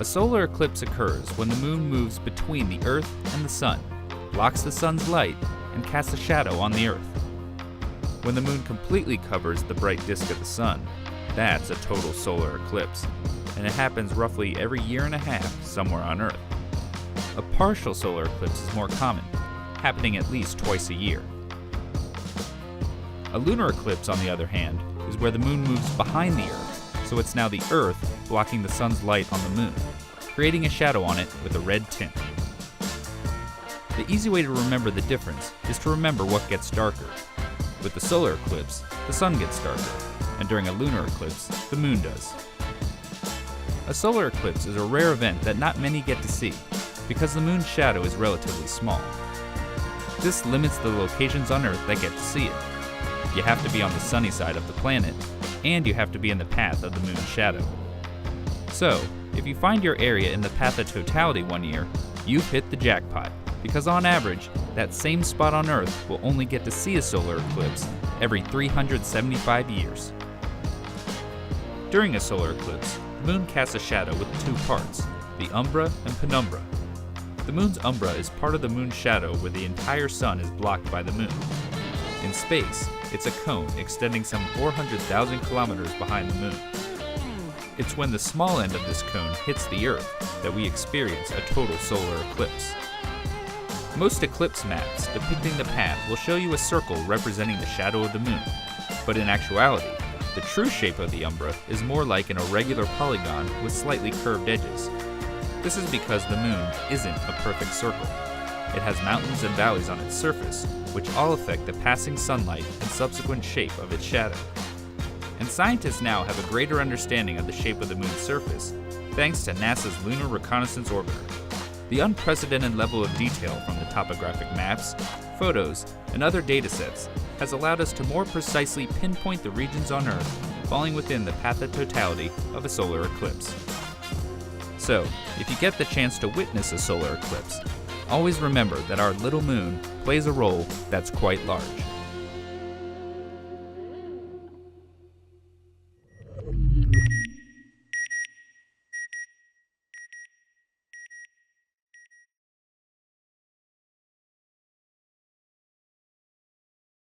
A solar eclipse occurs when the moon moves between the Earth and the Sun, blocks the Sun's light, and casts a shadow on the Earth. When the moon completely covers the bright disk of the Sun, that's a total solar eclipse, and it happens roughly every year and a half somewhere on Earth. A partial solar eclipse is more common, happening at least twice a year. A lunar eclipse, on the other hand, is where the moon moves behind the Earth, so it's now the Earth blocking the Sun's light on the moon, creating a shadow on it with a red tint. The easy way to remember the difference is to remember what gets darker. With the solar eclipse, the Sun gets darker, and during a lunar eclipse, the moon does. A solar eclipse is a rare event that not many get to see, because the moon's shadow is relatively small. This limits the locations on Earth that get to see it. You have to be on the sunny side of the planet, and you have to be in the path of the moon's shadow. So, if you find your area in the path of totality one year, you've hit the jackpot, because on average, that same spot on Earth will only get to see a solar eclipse every 375 years. During a solar eclipse, the moon casts a shadow with two parts, the umbra and penumbra. The moon's umbra is part of the moon's shadow where the entire Sun is blocked by the moon. In space, it's a cone extending some 400,000 kilometers behind the moon. It's when the small end of this cone hits the Earth that we experience a total solar eclipse. Most eclipse maps depicting the path will show you a circle representing the shadow of the moon, but in actuality, the true shape of the umbra is more like an irregular polygon with slightly curved edges. This is because the moon isn't a perfect circle. It has mountains and valleys on its surface, which all affect the passing sunlight and subsequent shape of its shadow. And scientists now have a greater understanding of the shape of the moon's surface, thanks to NASA's Lunar Reconnaissance Orbiter. The unprecedented level of detail from the topographic maps, photos, and other datasets has allowed us to more precisely pinpoint the regions on Earth falling within the path of totality of a solar eclipse. So, if you get the chance to witness a solar eclipse, always remember that our little moon plays a role that's quite large.